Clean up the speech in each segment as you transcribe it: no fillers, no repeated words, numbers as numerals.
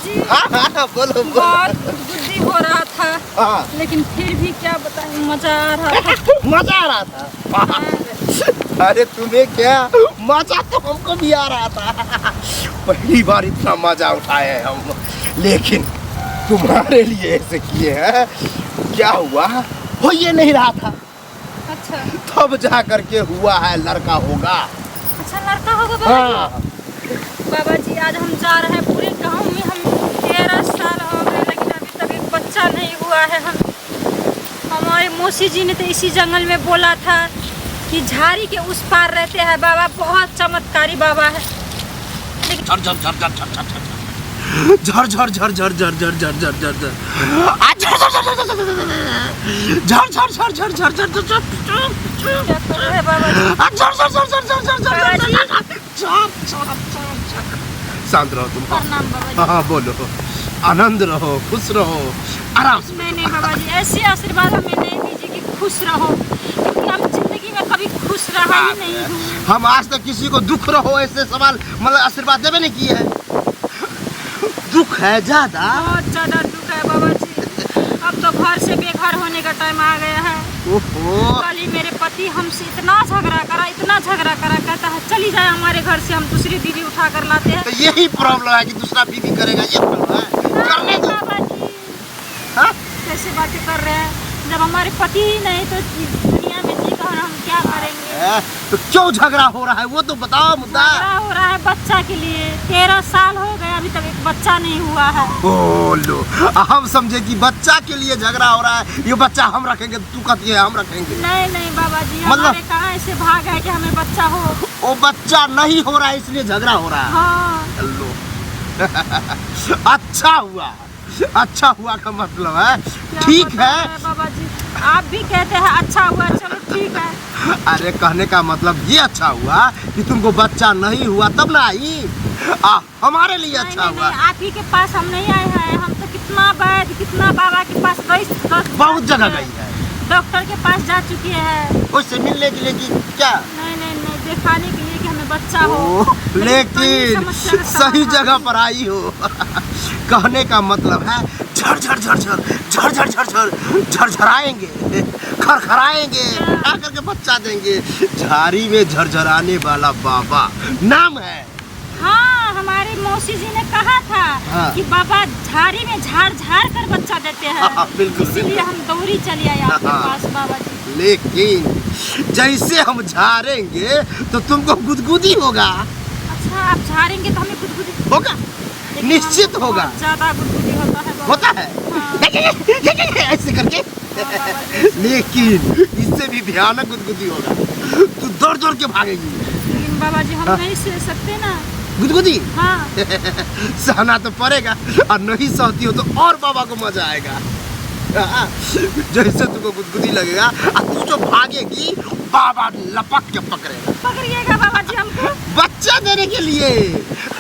जी। हाँ बोलो बहुत गुदगुदी हो रहा था। हाँ। लेकिन फिर भी क्या बताएं, मजा आ रहा था। मजा आ रहा था। अरे तुम्हें क्या मजा, तो हमको भी आ रहा था। पहली बार इतना मजा उठाए हैं हम, लेकिन तुम्हारे लिए ऐसे किए हैं। क्या हुआ, हो ये नहीं रहा था, अच्छा तब जा करके हुआ है, लड़का होगा। अच्छा, लड़का होगा बाबा हाँ। जी। बाबा जी आज हम जा रहे हैं पूरे गांव में, हम 13 साल हो गए लेकिन अभी तक एक बच्चा नहीं हुआ है। हमारे मौसी जी ने तो इसी जंगल में बोला था कि झाड़ी के उस पार रहते हैं बाबा, बहुत चमत्कारी बाबा है। लेकिन झर झर झर झर झर झर झर झर झर झर झर झर झर झर झर झर झर झर झर क्या कर रहे हैं बाबा जी? शांत रहो तुम। प्रणाम बाबा जी। हाँ बोलो, आनंद रहो, खुश रहो, आराम से। नहीं नहीं बाबा जी, ऐसे आशीर्वाद हमें नहीं दीजिए कि खुश रहो, क्योंकि हम जिंदगी में कभी खुश रहा ही नहीं हूँ। हम आज तक किसी को दुख रहो ऐसे सवाल मतलब आशीर्वाद देवे नहीं किए हैं। दुख है ज्यादा, बहुत ज्यादा दुख है बाबा जी। अब तो घर से बेघर होने का टाइम आ गया है। ओहो। कल ही मेरे पति हमसे इतना झगड़ा करा, कहता है चली जाए हमारे घर से, हम दूसरी बीवी उठा कर लाते हैं। तो यही प्रॉब्लम है कि दूसरा बीवी करेगा, ये प्रॉब्लम है। करने दो। बाबा जी हाँ? कैसे बातें कर रहे हैं, जब हमारे पति ही नहीं तो दुनिया में जी कर हम क्या करेंगे। तो क्यों झगड़ा हो रहा है वो तो बताओ मुद्दा। झगड़ा हो रहा है बच्चा के लिए, 13 साल हो गए अभी तक एक बच्चा नहीं हुआ है। ओ लो, हम समझे कि बच्चा के लिए झगड़ा हो रहा है, ये बच्चा हम रखेंगे, तू कहती है हम रखेंगे। नहीं नहीं बाबा जी, मतलब- हमारे कहाँ ऐसे भाग है कि हमें बच्चा हो। वो बच्चा नहीं हो रहा है इसलिए झगड़ा हो रहा है। हाँ लो। अच्छा हुआ का मतलब है क्या ठीक पता है। बाबा जी, आप भी कहते हैं अच्छा हुआ, चलो ठीक है। अरे कहने का मतलब ये अच्छा हुआ कि तुमको बच्चा नहीं हुआ तब ना आई। हमारे लिए नहीं, अच्छा नहीं, हुआ। नहीं, आप ही के पास हम नहीं आए हैं, हम तो कितना वैद्य कितना बाबा के पास बहुत जगह गई है, डॉक्टर के पास जा चुके हैं। उससे मिलने के लिए कि क्या। नहीं नहीं नहीं, दिखाने के लिए कि हमें बच्चा हो। लेकिन समस्या का सही समाधान- जगह पर आई हो। कहने का मतलब है झर झर झर झर झर झर झर झर झरझराएंगे, खरखराएंगे, उठा करके बच्चा देंगे। झाड़ी में झरझराने वाला बाबा नाम है। हाँ, हमारे मौसी जी ने कहा था हाँ। कि बाबा झाड़ी में झाड़ झाड़ कर बच्चा देते हैं। हाँ, बिल्कुल, इसीलिए बिल्कुल। हम दौड़ी चली आई आपके हाँ। पास बाबा जी। लेकिन जैसे हम झाड़ेंगे तो तुमको गुदगुदी होगा। अच्छा, आप झाड़ेंगे तो हमें गुदगुदी होगा, लेकिन निश्चित हमको होगा। बहुत ज्यादा गुदगुदी होता है बाबा। होता है। हाँ। ऐसे करके। हाँ, बाबा जी। लेकिन इससे भी भयानक गुदगुदी होगा, तू दौड़ दौड़ के भागेगी। लेकिन बाबा जी हम हाँ। नहीं सह सकते ना। गुदगुदी हाँ सहना तो पड़ेगा, और नहीं सहती हो तो और बाबा को मजा आएगा। जैसे तुमको गुदगुदी लगेगा और तू जो भागेगी, बाबा लपक के पकड़ेगा। पकड़िएगा बाबा जी हमको। बच्चा देने के लिए।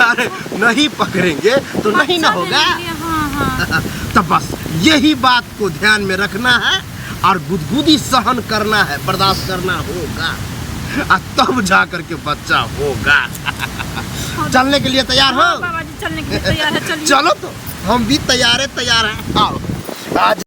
अरे नहीं पकड़ेंगे तो नहीं ना बच्चा होगा। देने के लिए, हाँ हाँ। तब बस यही बात को ध्यान में रखना है और गुदगुदी सहन करना है, बर्दाश्त करना होगा, और तब जा करके बच्चा होगा। चलने के लिए तैयार हाँ, हो? बाबा जी चलने के लिए तैयार है, चलिए। चलो तो हम भी तैयार है, तैयार हैं। आओ आज